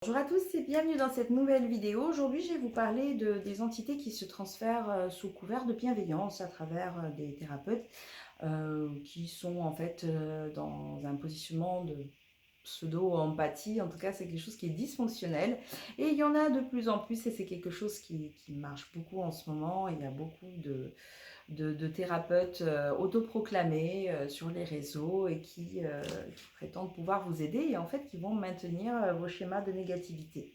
Bonjour à tous et bienvenue dans cette nouvelle vidéo. Aujourd'hui, je vais vous parler des entités qui se transfèrent sous couvert de bienveillance à travers des thérapeutes qui sont en fait dans un positionnement de pseudo-empathie. En tout cas, c'est quelque chose qui est dysfonctionnel et il y en a de plus en plus et c'est quelque chose qui marche beaucoup en ce moment. Il y a beaucoup de thérapeutes autoproclamés sur les réseaux et qui prétendent pouvoir vous aider et en fait qui vont maintenir vos schémas de négativité.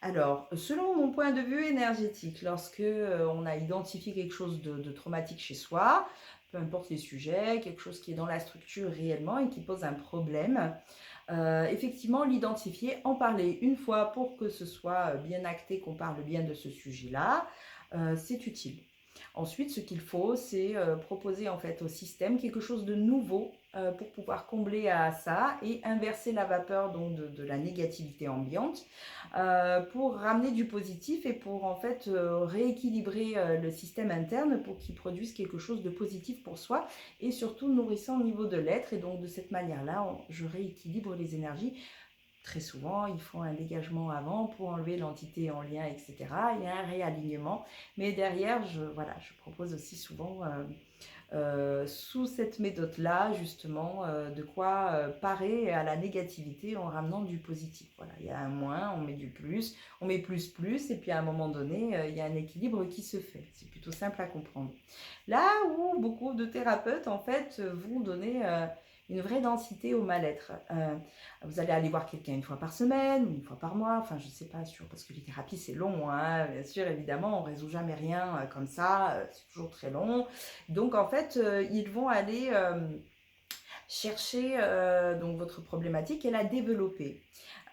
Alors, selon mon point de vue énergétique, lorsque on a identifié quelque chose de traumatique chez soi, peu importe les sujets, quelque chose qui est dans la structure réellement et qui pose un problème, effectivement, l'identifier, en parler une fois pour que ce soit bien acté qu'on parle bien de ce sujet-là, c'est utile. Ensuite, ce qu'il faut, c'est proposer en fait au système quelque chose de nouveau pour pouvoir combler à ça et inverser la vapeur donc de la négativité ambiante pour ramener du positif et pour en fait rééquilibrer le système interne pour qu'il produise quelque chose de positif pour soi et surtout nourrissant au niveau de l'être. Et donc de cette manière-là, je rééquilibre les énergies. Très souvent, ils font un dégagement avant pour enlever l'entité en lien, etc. Il y a un réalignement. Mais derrière, je propose aussi souvent, sous cette méthode-là, justement, de quoi parer à la négativité en ramenant du positif. Voilà, il y a un moins, on met du plus, on met plus, et puis à un moment donné, il y a un équilibre qui se fait. C'est plutôt simple à comprendre. Là où beaucoup de thérapeutes, en fait, vont donner une vraie densité au mal-être. Vous allez aller voir quelqu'un une fois par semaine, ou une fois par mois, enfin je ne sais pas sûr, parce que les thérapies c'est long, hein, bien sûr, évidemment, on ne résout jamais rien comme ça, c'est toujours très long. Donc en fait, ils vont aller chercher donc votre problématique et la développer.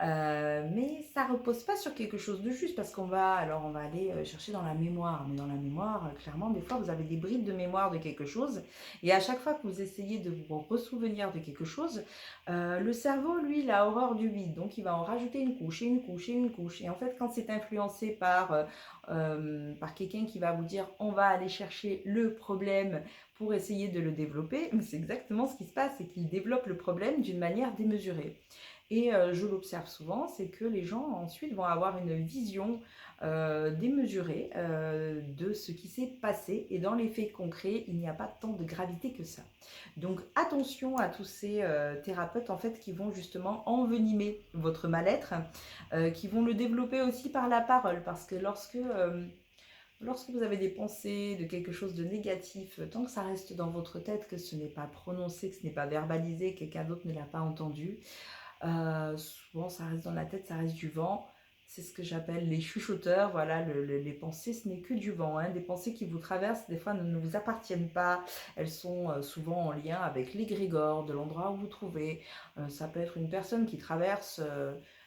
Mais ça repose pas sur quelque chose de juste parce on va aller chercher dans la mémoire. Mais dans la mémoire, clairement, des fois, vous avez des bribes de mémoire de quelque chose. Et à chaque fois que vous essayez de vous ressouvenir de quelque chose, le cerveau, lui, il a horreur du vide. Donc, il va en rajouter une couche et une couche et une couche. Et en fait, quand c'est influencé par quelqu'un qui va vous dire on va aller chercher le problème pour essayer de le développer, c'est exactement ce qui se passe, c'est qu'il développe le problème d'une manière démesurée. Et je l'observe souvent, c'est que les gens ensuite vont avoir une vision démesurée de ce qui s'est passé. Et dans les faits concrets, il n'y a pas tant de gravité que ça. Donc attention à tous ces thérapeutes en fait qui vont justement envenimer votre mal-être, qui vont le développer aussi par la parole. Parce que lorsque vous avez des pensées de quelque chose de négatif, tant que ça reste dans votre tête, que ce n'est pas prononcé, que ce n'est pas verbalisé, que quelqu'un d'autre ne l'a pas entendu, souvent ça reste dans la tête, ça reste du vent. C'est ce que j'appelle les chuchoteurs. Voilà, les pensées, ce n'est que du vent, hein. Des pensées qui vous traversent, des fois, ne vous appartiennent pas. Elles sont souvent en lien avec l'égrégore de l'endroit où vous trouvez. Ça peut être une personne qui traverse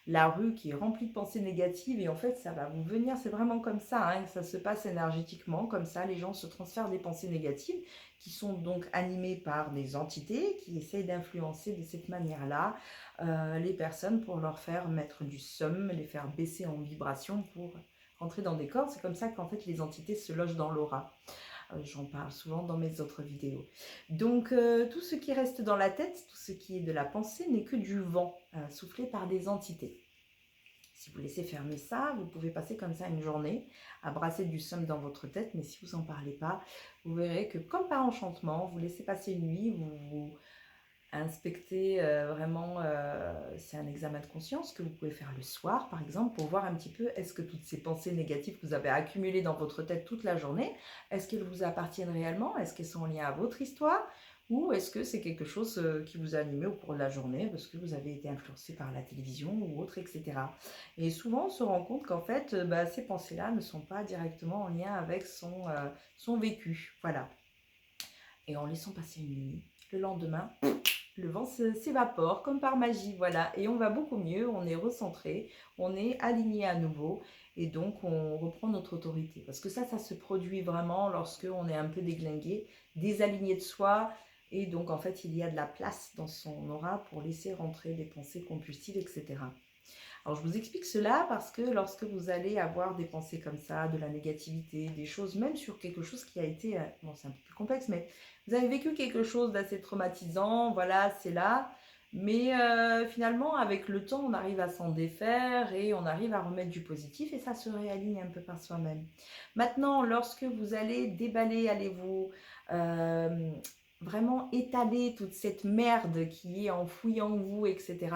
la rue, qui est remplie de pensées négatives, et en fait, ça va vous venir. C'est vraiment comme ça, hein, que ça se passe énergétiquement. Comme ça, les gens se transfèrent des pensées négatives qui sont donc animées par des entités qui essayent d'influencer de cette manière-là les personnes pour leur faire mettre du somme, les faire baisser en vibration pour rentrer dans des corps. C'est comme ça qu'en fait les entités se logent dans l'aura. J'en parle souvent dans mes autres vidéos. Donc tout ce qui reste dans la tête, tout ce qui est de la pensée n'est que du vent soufflé par des entités. Si vous laissez fermer ça, vous pouvez passer comme ça une journée à brasser du somme dans votre tête, mais si vous n'en parlez pas, vous verrez que comme par enchantement, vous laissez passer une nuit, vous inspecter vraiment, c'est un examen de conscience que vous pouvez faire le soir par exemple pour voir un petit peu est-ce que toutes ces pensées négatives que vous avez accumulées dans votre tête toute la journée, est-ce qu'elles vous appartiennent réellement, est-ce qu'elles sont en lien à votre histoire ou est-ce que c'est quelque chose qui vous a animé au cours de la journée parce que vous avez été influencé par la télévision ou autre, etc. Et souvent on se rend compte qu'en fait ces pensées-là ne sont pas directement en lien avec son vécu, voilà. Et en laissant passer une nuit, le lendemain, le vent s'évapore comme par magie, voilà, et on va beaucoup mieux, on est recentré, on est aligné à nouveau, et donc on reprend notre autorité. Parce que ça se produit vraiment lorsque on est un peu déglingué, désaligné de soi, et donc en fait il y a de la place dans son aura pour laisser rentrer des pensées compulsives, etc. Alors je vous explique cela parce que lorsque vous allez avoir des pensées comme ça, de la négativité, des choses, même sur quelque chose qui a été, bon c'est un peu plus complexe, mais vous avez vécu quelque chose d'assez traumatisant, voilà, c'est là. Mais finalement, avec le temps, on arrive à s'en défaire et on arrive à remettre du positif et ça se réaligne un peu par soi-même. Maintenant, lorsque vous allez déballer, allez-vous euh, vraiment étaler toute cette merde qui est enfouie en vous, etc.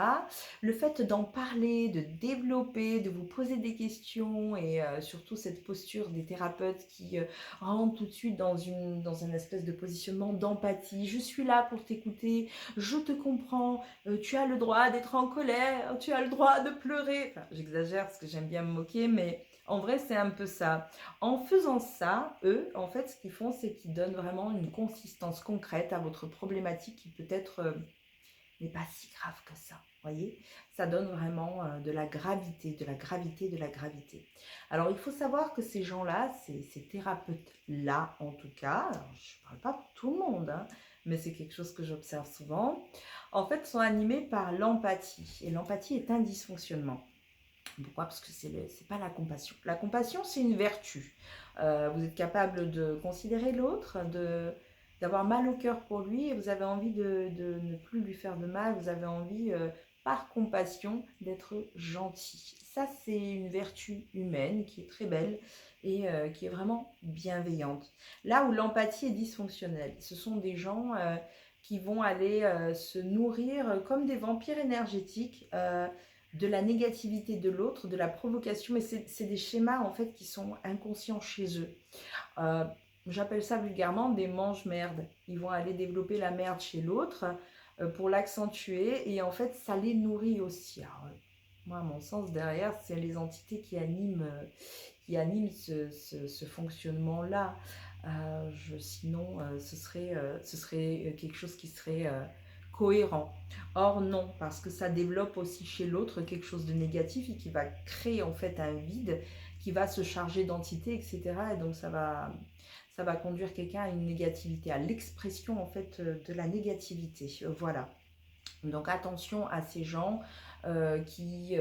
Le fait d'en parler, de développer, de vous poser des questions et surtout cette posture des thérapeutes qui rentrent tout de suite dans une espèce de positionnement d'empathie. Je suis là pour t'écouter, je te comprends, tu as le droit d'être en colère, tu as le droit de pleurer. Enfin, j'exagère parce que j'aime bien me moquer, mais en vrai, c'est un peu ça. En faisant ça, eux, en fait, ce qu'ils font, c'est qu'ils donnent vraiment une consistance concrète à votre problématique qui peut-être n'est pas si grave que ça. Voyez, ça donne vraiment de la gravité, de la gravité, de la gravité. Alors, il faut savoir que ces gens-là, ces thérapeutes-là, en tout cas, alors, je ne parle pas pour tout le monde, hein, mais c'est quelque chose que j'observe souvent, en fait, sont animés par l'empathie. Et l'empathie est un dysfonctionnement. Pourquoi? Parce que c'est pas la compassion. La compassion, c'est une vertu. Vous êtes capable de considérer l'autre, d'avoir mal au cœur pour lui et vous avez envie de ne plus lui faire de mal. Vous avez envie, par compassion, d'être gentil. Ça, c'est une vertu humaine qui est très belle et qui est vraiment bienveillante. Là où l'empathie est dysfonctionnelle, ce sont des gens qui vont aller se nourrir comme des vampires énergétiques. De la négativité de l'autre, de la provocation, mais c'est des schémas en fait qui sont inconscients chez eux. Euh, J'appelle ça vulgairement des mange-merdes. Ils vont aller développer la merde chez l'autre pour l'accentuer et en fait ça les nourrit aussi. Alors, moi, à mon sens, derrière, c'est les entités qui animent ce fonctionnement-là. Sinon, ce serait quelque chose qui serait cohérent. Or non, parce que ça développe aussi chez l'autre quelque chose de négatif et qui va créer en fait un vide qui va se charger d'entités, etc. Et donc ça va conduire quelqu'un à une négativité, à l'expression en fait de la négativité. Voilà. Donc attention à ces gens qui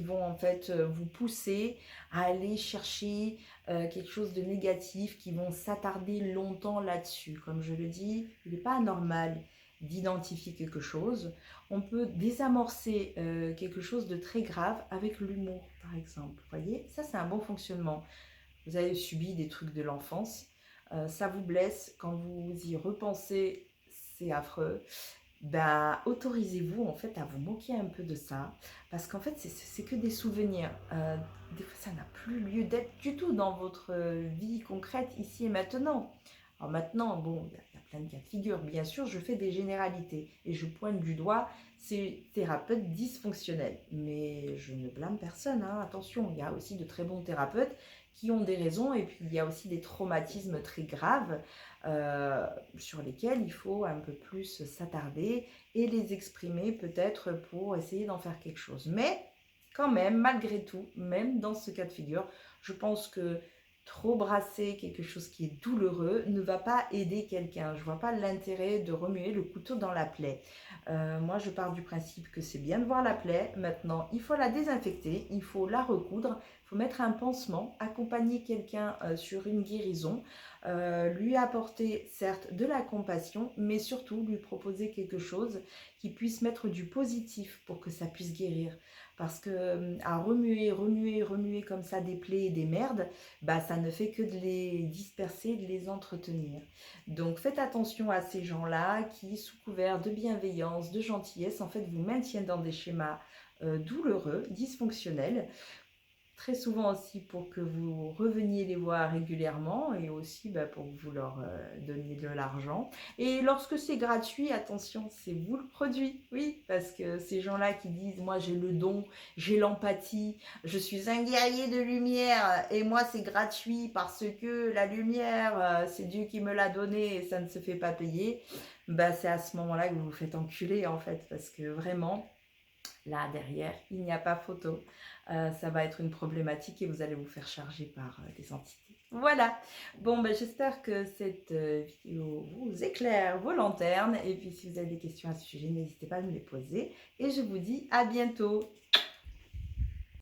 vont en fait vous pousser à aller chercher quelque chose de négatif, qui vont s'attarder longtemps là-dessus. Comme je le dis, il n'est pas anormal d'identifier quelque chose. On peut désamorcer quelque chose de très grave avec l'humour, par exemple. Vous voyez, ça c'est un bon fonctionnement. Vous avez subi des trucs de l'enfance, ça vous blesse, quand vous y repensez, c'est affreux. Ben, autorisez-vous en fait à vous moquer un peu de ça, parce qu'en fait c'est que des souvenirs. Des fois ça n'a plus lieu d'être du tout dans votre vie concrète ici et maintenant. Alors maintenant, bon, il y a plein de cas de figure, bien sûr, je fais des généralités et je pointe du doigt ces thérapeutes dysfonctionnels. Mais je ne blâme personne, hein, attention, il y a aussi de très bons thérapeutes qui ont des raisons et puis il y a aussi des traumatismes très graves sur lesquels il faut un peu plus s'attarder et les exprimer peut-être pour essayer d'en faire quelque chose. Mais quand même, malgré tout, même dans ce cas de figure, je pense que trop brasser quelque chose qui est douloureux ne va pas aider quelqu'un. Je ne vois pas l'intérêt de remuer le couteau dans la plaie. Moi, je pars du principe que c'est bien de voir la plaie. Maintenant, il faut la désinfecter, il faut la recoudre, il faut mettre un pansement, accompagner quelqu'un sur une guérison, lui apporter certes de la compassion, mais surtout lui proposer quelque chose qui puisse mettre du positif pour que ça puisse guérir. Parce que à remuer comme ça des plaies et des merdes, bah ça ne fait que de les disperser, de les entretenir. Donc faites attention à ces gens-là qui, sous couvert de bienveillance, de gentillesse, en fait vous maintiennent dans des schémas douloureux, dysfonctionnels. Très souvent aussi pour que vous reveniez les voir régulièrement et aussi pour que vous leur donniez de l'argent. Et lorsque c'est gratuit, attention, c'est vous le produit. Oui, parce que ces gens-là qui disent moi j'ai le don, j'ai l'empathie, je suis un guerrier de lumière et moi c'est gratuit parce que la lumière c'est Dieu qui me l'a donnée et ça ne se fait pas payer. C'est à ce moment-là que vous vous faites enculer en fait, parce que vraiment là derrière il n'y a pas photo. Ça va être une problématique et vous allez vous faire charger par des entités. Voilà, bon j'espère que cette vidéo vous éclaire vos lanternes et puis si vous avez des questions à ce sujet, n'hésitez pas à me les poser et je vous dis à bientôt.